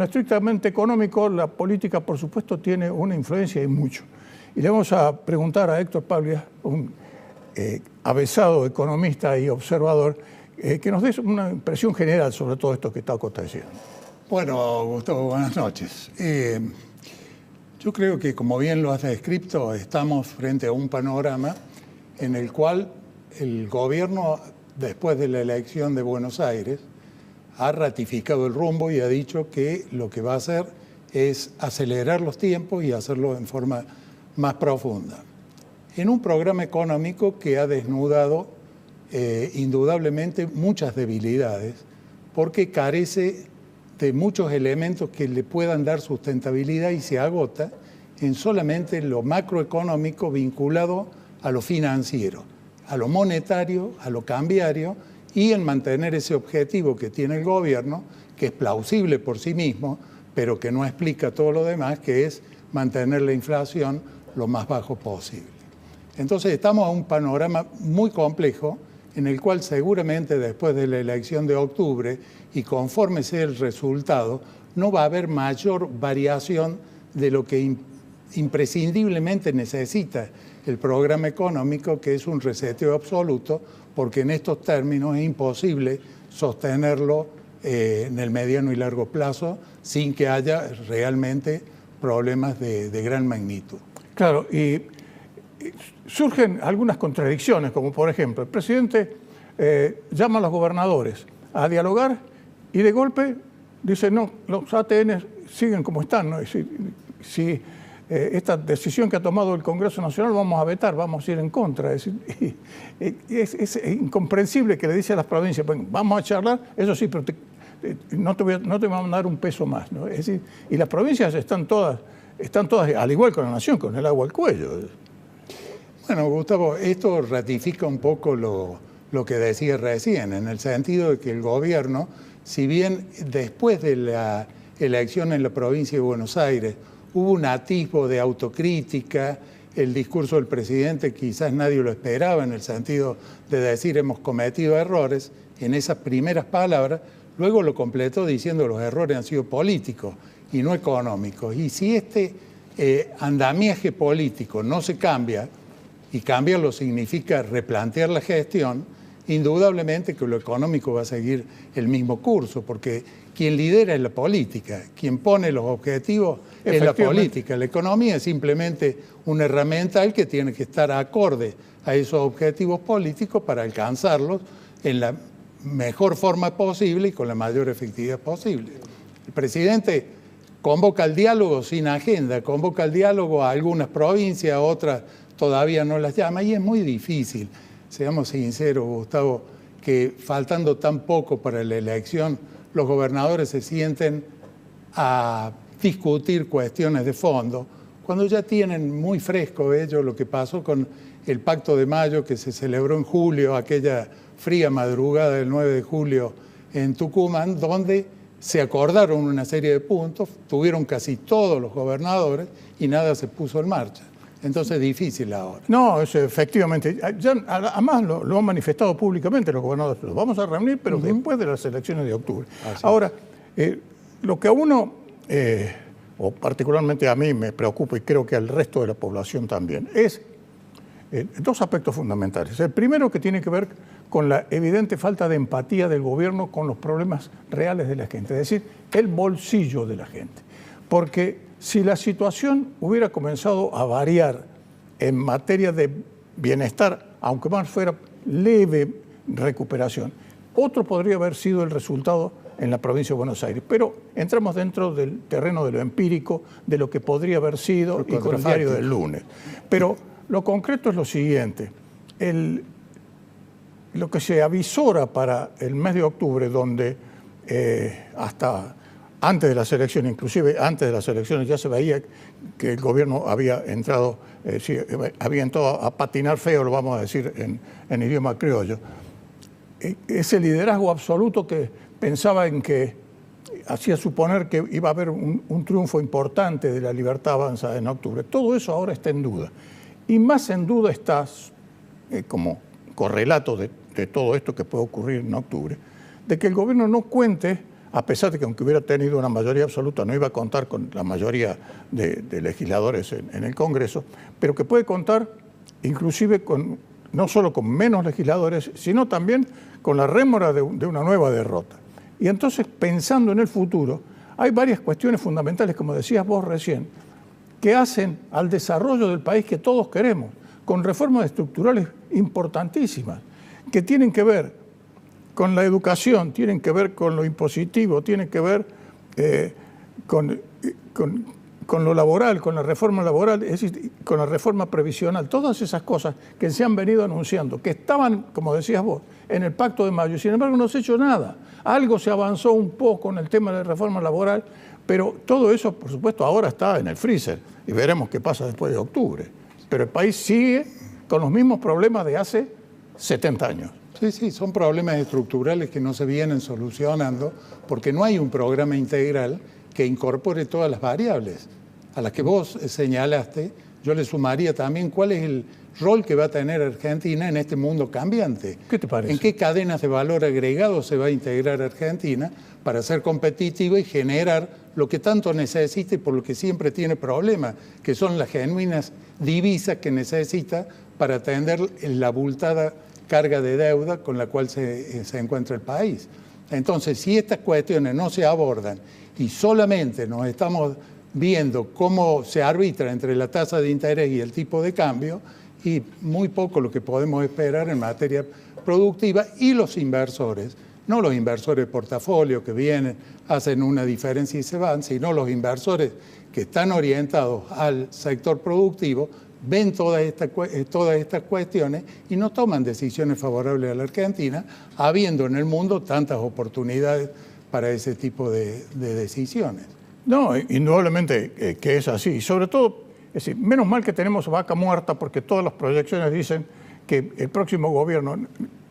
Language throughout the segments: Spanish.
Estrictamente económico, la política, por supuesto, tiene una influencia y mucho. Y le vamos a preguntar a Héctor Paglia, un avesado economista y observador, que nos dé una impresión general sobre todo esto que está aconteciendo. Bueno, Gustavo, buenas noches. Yo creo que, como bien lo has descrito, estamos frente a un panorama en el cual el gobierno, después de la elección de Buenos Aires, ha ratificado el rumbo y ha dicho que lo que va a hacer es acelerar los tiempos y hacerlo en forma más profunda. En un programa económico que ha desnudado indudablemente muchas debilidades, porque carece de muchos elementos que le puedan dar sustentabilidad y se agota en solamente lo macroeconómico vinculado a lo financiero, a lo monetario, a lo cambiario, y en mantener ese objetivo que tiene el gobierno, que es plausible por sí mismo, pero que no explica todo lo demás, que es mantener la inflación lo más bajo posible. Entonces estamos a un panorama muy complejo en el cual seguramente después de la elección de octubre y conforme sea el resultado, no va a haber mayor variación de lo que imprescindiblemente necesita el programa económico, que es un reseteo absoluto, porque en estos términos es imposible sostenerlo en el mediano y largo plazo sin que haya realmente problemas de gran magnitud. Claro, y surgen algunas contradicciones, como por ejemplo, el presidente llama a los gobernadores a dialogar y de golpe dice, no, los ATN siguen como están, ¿no? Si esta decisión que ha tomado el Congreso Nacional vamos a vetar, vamos a ir en contra. Es incomprensible que le dice a las provincias, bueno, vamos a charlar, eso sí, pero no te voy a mandar un peso más, ¿no? Es decir, y las provincias están todas, al igual que la nación, con el agua al cuello. Bueno, Gustavo, esto ratifica un poco lo que decía recién, en el sentido de que el gobierno, si bien después de la elección en la provincia de Buenos Aires hubo un atisbo de autocrítica, el discurso del presidente quizás nadie lo esperaba en el sentido de decir hemos cometido errores, en esas primeras palabras, luego lo completó diciendo los errores han sido políticos y no económicos. Y si este andamiaje político no se cambia, y cambiarlo significa replantear la gestión, indudablemente que lo económico va a seguir el mismo curso, porque quien lidera es la política, quien pone los objetivos es la política. La economía es simplemente una herramienta que tiene que estar acorde a esos objetivos políticos para alcanzarlos en la mejor forma posible y con la mayor efectividad posible. El presidente convoca al diálogo sin agenda, convoca al diálogo a algunas provincias, a otras todavía no las llama, y es muy difícil, seamos sinceros, Gustavo, que faltando tan poco para la elección, los gobernadores se sienten a discutir cuestiones de fondo, cuando ya tienen muy fresco ellos lo que pasó con el Pacto de Mayo que se celebró en julio, aquella fría madrugada del 9 de julio en Tucumán, donde se acordaron una serie de puntos, tuvieron casi todos los gobernadores y nada se puso en marcha. Entonces es difícil ahora. No, es efectivamente. Ya, además lo han manifestado públicamente los gobernadores. Los vamos a reunir, pero después de las elecciones de octubre. Ahora, lo que a uno, o particularmente a mí, me preocupa y creo que al resto de la población también, es dos aspectos fundamentales. El primero, que tiene que ver con la evidente falta de empatía del gobierno con los problemas reales de la gente, es decir, el bolsillo de la gente. Porque si la situación hubiera comenzado a variar en materia de bienestar, aunque más fuera leve recuperación, otro podría haber sido el resultado en la provincia de Buenos Aires. Pero entramos dentro del terreno de lo empírico, de lo que podría haber sido y con el diario del lunes. Pero lo concreto es lo siguiente. Lo que se avisora para el mes de octubre, donde hasta antes de las elecciones, inclusive antes de las elecciones, ya se veía que el gobierno había entrado a patinar feo, lo vamos a decir en idioma criollo. Ese liderazgo absoluto que pensaba en que hacía suponer que iba a haber un triunfo importante de la libertad avanza en octubre. Todo eso ahora está en duda. Y más en duda está, como correlato de todo esto que puede ocurrir en octubre, de que el gobierno no cuente a pesar de que aunque hubiera tenido una mayoría absoluta, no iba a contar con la mayoría de legisladores en el Congreso, pero que puede contar inclusive no solo con menos legisladores, sino también con la rémora de una nueva derrota. Y entonces, pensando en el futuro, hay varias cuestiones fundamentales, como decías vos recién, que hacen al desarrollo del país que todos queremos, con reformas estructurales importantísimas, que tienen que ver con la educación, tienen que ver con lo impositivo, tienen que ver con lo laboral, con la reforma laboral, es decir, con la reforma previsional, todas esas cosas que se han venido anunciando, que estaban, como decías vos, en el Pacto de Mayo, y sin embargo no se ha hecho nada. Algo se avanzó un poco en el tema de la reforma laboral, pero todo eso, por supuesto, ahora está en el freezer y veremos qué pasa después de octubre. Pero el país sigue con los mismos problemas de hace 70 años. Sí, son problemas estructurales que no se vienen solucionando porque no hay un programa integral que incorpore todas las variables a las que vos señalaste. Yo le sumaría también cuál es el rol que va a tener Argentina en este mundo cambiante. ¿Qué te parece? ¿En qué cadenas de valor agregado se va a integrar Argentina para ser competitiva y generar lo que tanto necesita y por lo que siempre tiene problemas, que son las genuinas divisas que necesita para atender la abultada carga de deuda con la cual se encuentra el país? Entonces, si estas cuestiones no se abordan y solamente nos estamos viendo cómo se arbitra entre la tasa de interés y el tipo de cambio, y muy poco lo que podemos esperar en materia productiva, y los inversores, no los inversores de portafolio que vienen, hacen una diferencia y se van, sino los inversores que están orientados al sector productivo, ven todas estas cuestiones y no toman decisiones favorables a la Argentina, habiendo en el mundo tantas oportunidades para ese tipo de decisiones. No, indudablemente que es así. Y sobre todo, es decir, menos mal que tenemos vaca muerta, porque todas las proyecciones dicen que el próximo gobierno,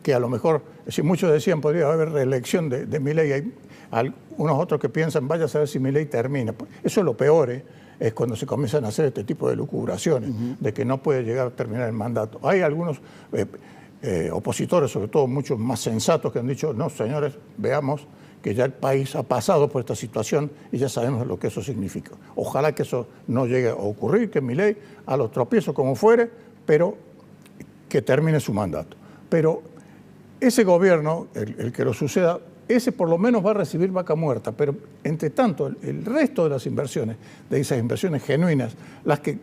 que a lo mejor, es decir, muchos decían podría haber reelección de Milei, hay algunos otros que piensan vaya a saber si Milei termina. Eso es lo peor, es cuando se comienzan a hacer este tipo de lucubraciones, de que no puede llegar a terminar el mandato. Hay algunos opositores, sobre todo muchos más sensatos, que han dicho, no, señores, veamos que ya el país ha pasado por esta situación y ya sabemos lo que eso significa. Ojalá que eso no llegue a ocurrir, que Milei a los tropiezos como fuere, pero que termine su mandato. Pero ese gobierno, el que lo suceda, ese por lo menos va a recibir vaca muerta, pero entre tanto el resto de las inversiones, de esas inversiones genuinas, las que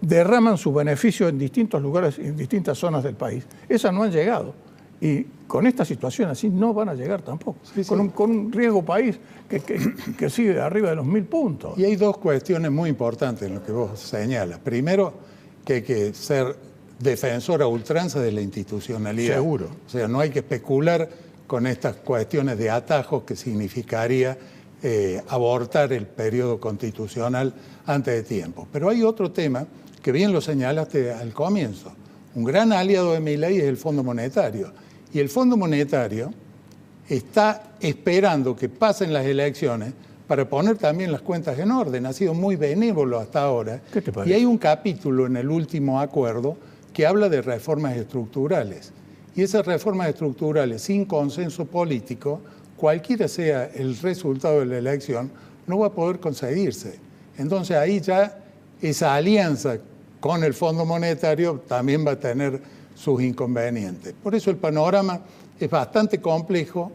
derraman su beneficio en distintos lugares, en distintas zonas del país, esas no han llegado. Y con esta situación así no van a llegar tampoco. Sí. Con un riesgo país que sigue arriba de los 1000 puntos. Y hay dos cuestiones muy importantes en lo que vos señalas. Primero, que hay que ser defensor a ultranza de la institucionalidad. Seguro. O sea, no hay que especular con estas cuestiones de atajos que significaría abortar el periodo constitucional antes de tiempo. Pero hay otro tema que bien lo señalaste al comienzo. Un gran aliado de Milei es el Fondo Monetario. Y el Fondo Monetario está esperando que pasen las elecciones para poner también las cuentas en orden. Ha sido muy benévolo hasta ahora. ¿Qué te parece? Y hay un capítulo en el último acuerdo que habla de reformas estructurales. Y esas reformas estructurales sin consenso político, cualquiera sea el resultado de la elección, no va a poder conseguirse. Entonces ahí ya esa alianza con el Fondo Monetario también va a tener sus inconvenientes. Por eso el panorama es bastante complejo,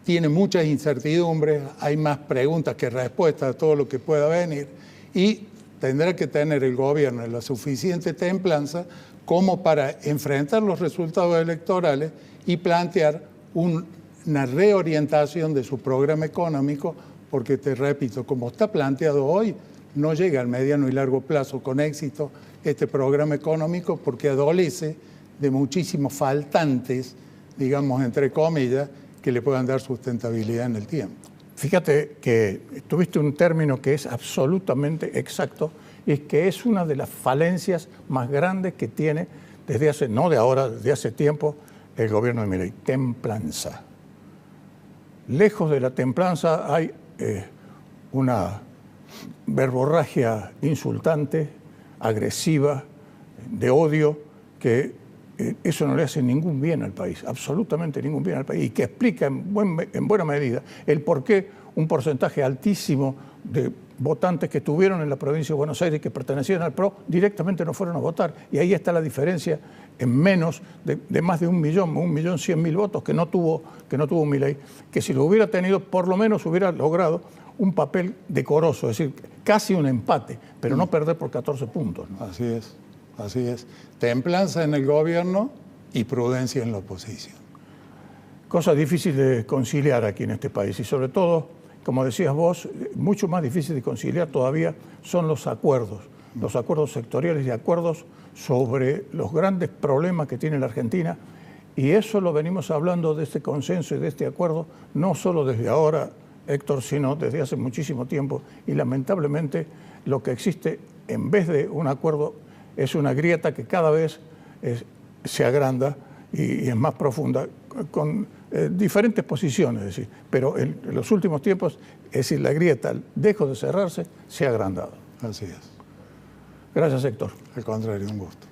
tiene muchas incertidumbres, hay más preguntas que respuestas a todo lo que pueda venir y tendrá que tener el gobierno la suficiente templanza como para enfrentar los resultados electorales y plantear una reorientación de su programa económico, porque te repito, como está planteado hoy, no llega al mediano y largo plazo con éxito este programa económico porque adolece de muchísimos faltantes, digamos, entre comillas, que le puedan dar sustentabilidad en el tiempo. Fíjate que tuviste un término que es absolutamente exacto y es que es una de las falencias más grandes que tiene desde hace, no de ahora, desde hace tiempo, el gobierno de Milei, templanza. Lejos de la templanza hay una verborragia insultante, agresiva, de odio, que eso no le hace ningún bien al país, absolutamente ningún bien al país, y que explica en buena medida el por qué un porcentaje altísimo de votantes que estuvieron en la provincia de Buenos Aires y que pertenecían al PRO directamente no fueron a votar. Y ahí está la diferencia en menos de más de 1.100.000 votos que no tuvo Milei, que si lo hubiera tenido por lo menos hubiera logrado un papel decoroso, es decir, casi un empate, pero no perder por 14 puntos, ¿no? Así es, así es. Templanza en el gobierno y prudencia en la oposición. Cosa difícil de conciliar aquí en este país y sobre todo, como decías vos, mucho más difícil de conciliar todavía son los acuerdos sectoriales y acuerdos sobre los grandes problemas que tiene la Argentina, y eso lo venimos hablando de este consenso y de este acuerdo, no solo desde ahora, Héctor, sino desde hace muchísimo tiempo, y lamentablemente lo que existe en vez de un acuerdo es una grieta que cada vez se agranda y es más profunda, con diferentes posiciones, es decir, pero en los últimos tiempos, es decir, la grieta, lejos de cerrarse, se ha agrandado. Así es. Gracias, Héctor. Al contrario, un gusto.